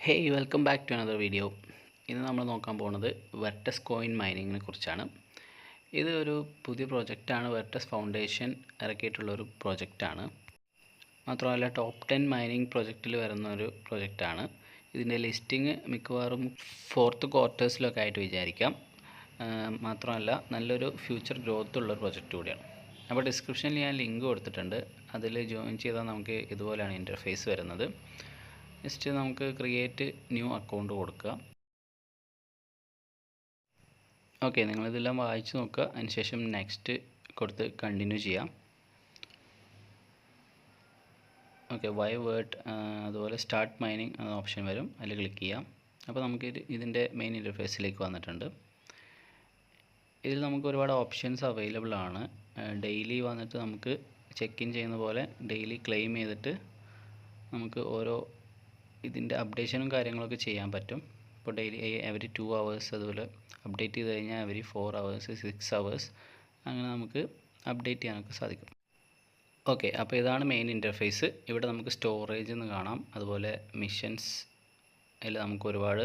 Hey, welcome back to another video. ഇന്ന് നമ്മൾ നോക്കാൻ പോകുന്നത് വെർട്ടസ് കോയിൻ മൈനിങ്ങിനെ കുറിച്ചാണ്. ഇത് ഒരു പുതിയ പ്രോജക്റ്റാണ്. Vertex foundation ഇറക്കിയിട്ടുള്ളൊരു പ്രോജക്റ്റാണ്. മാത്രമല്ല ടോപ്പ് 10 മൈനിങ് പ്രോജക്റ്റിൽ വരുന്ന ഒരു പ്രോജക്റ്റാണ്. ഇതിൻ്റെ ലിസ്റ്റിംഗ് മിക്കവാറും 4th ക്വാർട്ടേഴ്സിലൊക്കെ ആയിട്ട് വിചാരിക്കാം. മാത്രമല്ല നല്ലൊരു ഫ്യൂച്ചർ ഗ്രോത്ത് ഉള്ളൊരു പ്രോജക്റ്റ് കൂടിയാണ്. അപ്പോൾ ഡിസ്ക്രിപ്ഷനിൽ ഞാൻ ലിങ്ക് കൊടുത്തിട്ടുണ്ട്. അതിൽ ജോയിൻ ചെയ്താൽ നമുക്ക് ഇതുപോലെയാണ് ഇൻ്റർഫേസ് വരുന്നത്. ജസ്റ്റ് നമുക്ക് ക്രിയേറ്റ് ന്യൂ അക്കൗണ്ട് കൊടുക്കുക. ഓക്കെ, നിങ്ങളിതെല്ലാം വായിച്ച് നോക്കുക. അതിനുശേഷം നെക്സ്റ്റ് കൊടുത്ത് കണ്ടിന്യൂ ചെയ്യാം. ഓക്കെ, വൈ വേർഡ് അതുപോലെ സ്റ്റാർട്ട് മൈനിങ് എന്ന ഓപ്ഷൻ വരും, അതിൽ ക്ലിക്ക് ചെയ്യാം. അപ്പോൾ നമുക്ക് ഇതിൻ്റെ മെയിൻ ഇൻ്റർഫേസിലേക്ക് വന്നിട്ടുണ്ട്. ഇതിൽ നമുക്ക് ഒരുപാട് ഓപ്ഷൻസ് അവൈലബിൾ ആണ്. ഡെയിലി വന്നിട്ട് നമുക്ക് ചെക്ക് ഇൻ ചെയ്യുന്ന പോലെ ഡെയിലി ക്ലെയിം ചെയ്തിട്ട് നമുക്ക് ഓരോ ഇതിൻ്റെ അപ്ഡേഷനും കാര്യങ്ങളൊക്കെ ചെയ്യാൻ പറ്റും. ഇപ്പോൾ ഡെയിലി എവറി 2 hours അതുപോലെ അപ്ഡേറ്റ് ചെയ്ത് കഴിഞ്ഞാൽ എവറി 4 hours 6 hours അങ്ങനെ നമുക്ക് അപ്ഡേറ്റ് ചെയ്യാനൊക്കെ സാധിക്കും. ഓക്കെ, അപ്പോൾ ഇതാണ് മെയിൻ ഇൻ്റർഫേസ്. ഇവിടെ നമുക്ക് സ്റ്റോറേജ് എന്ന് കാണാം. അതുപോലെ മിഷൻസ് അതിൽ നമുക്ക് ഒരുപാട്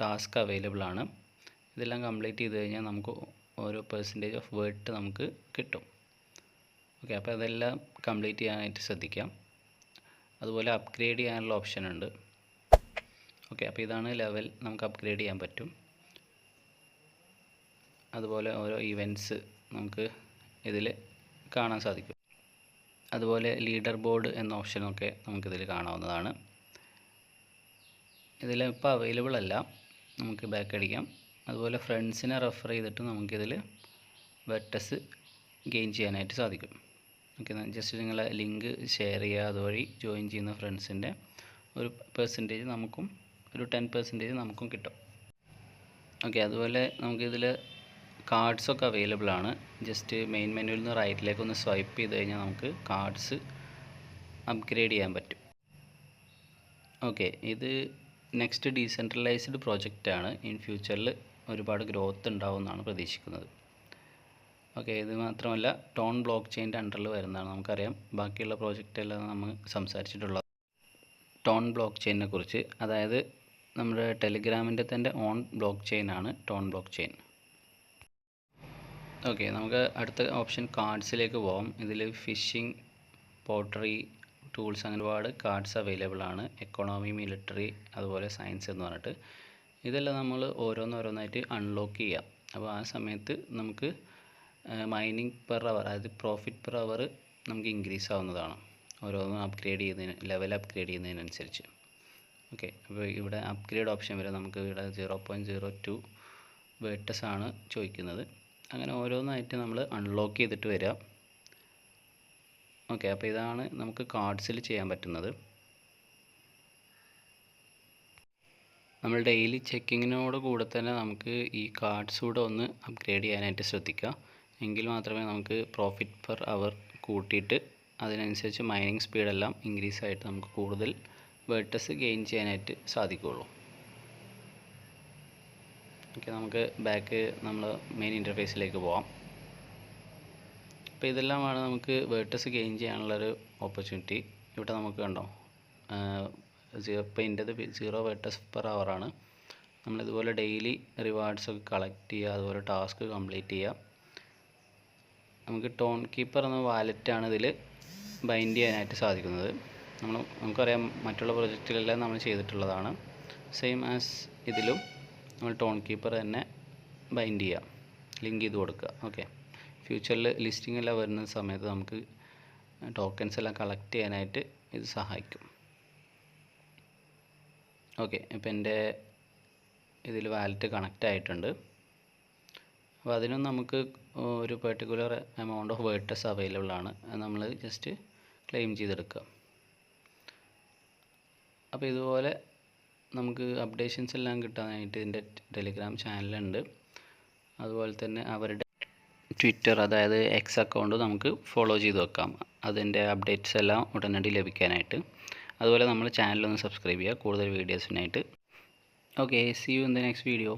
ടാസ്ക് അവൈലബിൾ ആണ്. ഇതെല്ലാം കംപ്ലീറ്റ് ചെയ്ത് കഴിഞ്ഞാൽ നമുക്ക് ഓരോ പെർസെൻറ്റേജ് ഓഫ് വേർട്ട് നമുക്ക് കിട്ടും. ഓക്കെ, അപ്പോൾ അതെല്ലാം കംപ്ലീറ്റ് ചെയ്യാനായിട്ട് ശ്രദ്ധിക്കാം. അതുപോലെ അപ്ഗ്രേഡ് ചെയ്യാനുള്ള ഓപ്ഷൻ ഉണ്ട്. ഓക്കെ, അപ്പോൾ ഇതാണ് ലെവൽ, നമുക്ക് അപ്ഗ്രേഡ് ചെയ്യാൻ പറ്റും. അതുപോലെ ഓരോ ഇവൻറ്റ്സ് നമുക്ക് ഇതിൽ കാണാൻ സാധിക്കും. അതുപോലെ ലീഡർ ബോർഡ് എന്ന ഓപ്ഷനൊക്കെ നമുക്കിതിൽ കാണാവുന്നതാണ്. ഇതിൽ ഇപ്പോൾ അവൈലബിൾ അല്ല, നമുക്ക് ബാക്ക് അടിക്കാം. അതുപോലെ ഫ്രണ്ട്സിനെ റെഫർ ചെയ്തിട്ട് നമുക്കിതിൽ വെർട്ടസ് ഗെയിൻ ചെയ്യാനായിട്ട് സാധിക്കും. ഓക്കെ, ജസ്റ്റ് നിങ്ങളെ ലിങ്ക് ഷെയർ ചെയ്യുക. അതുവഴി ജോയിൻ ചെയ്യുന്ന ഫ്രണ്ട്സിൻ്റെ ഒരു പെർസെൻറ്റേജ് നമുക്കും ഒരു 10% നമുക്കും കിട്ടും. ഓക്കെ, അതുപോലെ നമുക്കിതിൽ കാർഡ്സൊക്കെ അവൈലബിൾ ആണ്. ജസ്റ്റ് മെയിൻ മെനുവിൽ നിന്ന് റൈറ്റിലേക്ക് ഒന്ന് സ്വൈപ്പ് ചെയ്ത് കഴിഞ്ഞാൽ നമുക്ക് കാർഡ്സ് അപ്ഗ്രേഡ് ചെയ്യാൻ പറ്റും. ഓക്കെ, ഇത് നെക്സ്റ്റ് ഡീസെൻട്രലൈസ്ഡ് പ്രോജക്റ്റാണ്. ഇൻ ഫ്യൂച്ചറിൽ ഒരുപാട് ഗ്രോത്ത് ഉണ്ടാവുമെന്നാണ് പ്രതീക്ഷിക്കുന്നത്. ഓക്കെ, ഇത് മാത്രമല്ല ടോൺ ബ്ലോക്ക് ചെയിൻ്റെ അണ്ടറിൽ വരുന്നതാണ്. നമുക്കറിയാം ബാക്കിയുള്ള പ്രോജക്റ്റെല്ലാം നമ്മൾ സംസാരിച്ചിട്ടുള്ളത് ടോൺ ബ്ലോക്ക് ചെയിനെ കുറിച്ച്. അതായത് നമ്മുടെ ടെലിഗ്രാമിൻ്റെ തന്നെ ഓൺ ബ്ലോക്ക് ചെയിനാണ് ടോൺ ബ്ലോക്ക് ചെയിൻ. ഓക്കെ, നമുക്ക് അടുത്ത ഓപ്ഷൻ കാർഡ്സിലേക്ക് പോകാം. ഇതിൽ ഫിഷിംഗ്, പോട്ടറി, ടൂൾസ് അങ്ങനെ ഒരുപാട് കാർഡ്സ് അവൈലബിൾ ആണ്. എക്കോണമി, മിലിറ്ററി, അതുപോലെ സയൻസ് എന്ന് പറഞ്ഞിട്ട് ഇതെല്ലാം നമ്മൾ ഓരോന്നോരോന്നായിട്ട് അൺലോക്ക് ചെയ്യാം. അപ്പോൾ ആ സമയത്ത് നമുക്ക് മൈനിങ് പെർ അവർ, അതായത് പ്രോഫിറ്റ് പെർ അവർ നമുക്ക് ഇൻക്രീസ് ആവുന്നതാണ് ഓരോന്നും അപ്ഗ്രേഡ് ചെയ്യുന്നതിന്, ലെവൽ അപ്ഗ്രേഡ് ചെയ്യുന്നതിനനുസരിച്ച്. ഓക്കെ, അപ്പോൾ ഇവിടെ അപ്ഗ്രേഡ് ഓപ്ഷൻ വരെ നമുക്ക് ഇവിടെ 0.02 വേർട്ടസ് ആണ് ചോദിക്കുന്നത്. അങ്ങനെ ഓരോന്നായിട്ട് നമ്മൾ അൺലോക്ക് ചെയ്തിട്ട് വരിക. ഓക്കെ, അപ്പോൾ ഇതാണ് നമുക്ക് കാർഡ്സിൽ ചെയ്യാൻ പറ്റുന്നത്. നമ്മൾ ഡെയിലി ചെക്കിങ്ങിനോട് കൂടെ തന്നെ നമുക്ക് ഈ കാർഡ്സ് കൂടെ ഒന്ന് അപ്ഗ്രേഡ് ചെയ്യാനായിട്ട് ശ്രദ്ധിക്കുക. എങ്കിൽ മാത്രമേ നമുക്ക് പ്രോഫിറ്റ് പെർ അവർ കൂട്ടിയിട്ട് അതിനനുസരിച്ച് മൈനിങ് സ്പീഡെല്ലാം ഇൻക്രീസ് ആയിട്ട് നമുക്ക് കൂടുതൽ വേർട്ടസ് ഗെയിൻ ചെയ്യാനായിട്ട് സാധിക്കുകയുള്ളൂ. ഓക്കെ, നമുക്ക് ബാക്ക് നമ്മൾ മെയിൻ ഇൻ്റർഫേസിലേക്ക് പോകാം. അപ്പോൾ ഇതെല്ലാമാണ് നമുക്ക് വേർട്ടസ് ഗെയിൻ ചെയ്യാനുള്ളൊരു ഓപ്പർച്യൂണിറ്റി. ഇവിടെ നമുക്ക് കണ്ടോ ഇപ്പോൾ ഇൻ്റെത് 0 വേർട്ടസ് പെർ അവറാണ്. നമ്മളിതുപോലെ ഡെയിലി റിവാർഡ്സൊക്കെ കളക്ട് ചെയ്യുക, അതുപോലെ ടാസ്ക് കംപ്ലീറ്റ് ചെയ്യുക. നമുക്ക് ടോൺ കീപ്പർ എന്ന വാലറ്റാണ് ഇതിൽ ബൈൻഡ് ചെയ്യാനായിട്ട് സാധിക്കുന്നത്. നമുക്കറിയാം മറ്റുള്ള പ്രൊജക്റ്റിലെല്ലാം നമ്മൾ ചെയ്തിട്ടുള്ളതാണ്. സെയിം ആസ് ഇതിലും നമ്മൾ ടോൺ കീപ്പർ തന്നെ ബൈൻഡ് ചെയ്യുക, ലിങ്ക് ചെയ്ത് കൊടുക്കുക. ഓക്കെ, ഫ്യൂച്ചറിൽ ലിസ്റ്റിംഗ് എല്ലാം വരുന്ന സമയത്ത് നമുക്ക് ടോക്കൻസ് എല്ലാം കളക്ട് ചെയ്യാനായിട്ട് ഇത് സഹായിക്കും. ഓക്കെ, ഇപ്പോൾ എൻ്റെ ഇതിൽ വാലറ്റ് കണക്റ്റ് ആയിട്ടുണ്ട്. അപ്പോൾ അതിനും നമുക്ക് ഒരു particular amount of vertex available ആണ്. നമ്മൾ ജസ്റ്റ് ക്ലെയിം ചെയ്തെടുക്കുക. അപ്പോൾ ഇതുപോലെ നമുക്ക് അപ്ഡേഷൻസ് എല്ലാം കിട്ടാനായിട്ട് ഇതിൻ്റെ ടെലിഗ്രാം ചാനലുണ്ട്. അതുപോലെ തന്നെ അവരുടെ ട്വിറ്റർ, അതായത് എക്സ് അക്കൗണ്ട് നമുക്ക് ഫോളോ ചെയ്ത് വെക്കാം, അതിൻ്റെ അപ്ഡേറ്റ്സ് എല്ലാം ഉടനടി ലഭിക്കാനായിട്ട്. അതുപോലെ നമ്മൾ ചാനലൊന്ന് സബ്സ്ക്രൈബ് ചെയ്യുക കൂടുതൽ വീഡിയോസിനായിട്ട്. Okay, see you in the next video.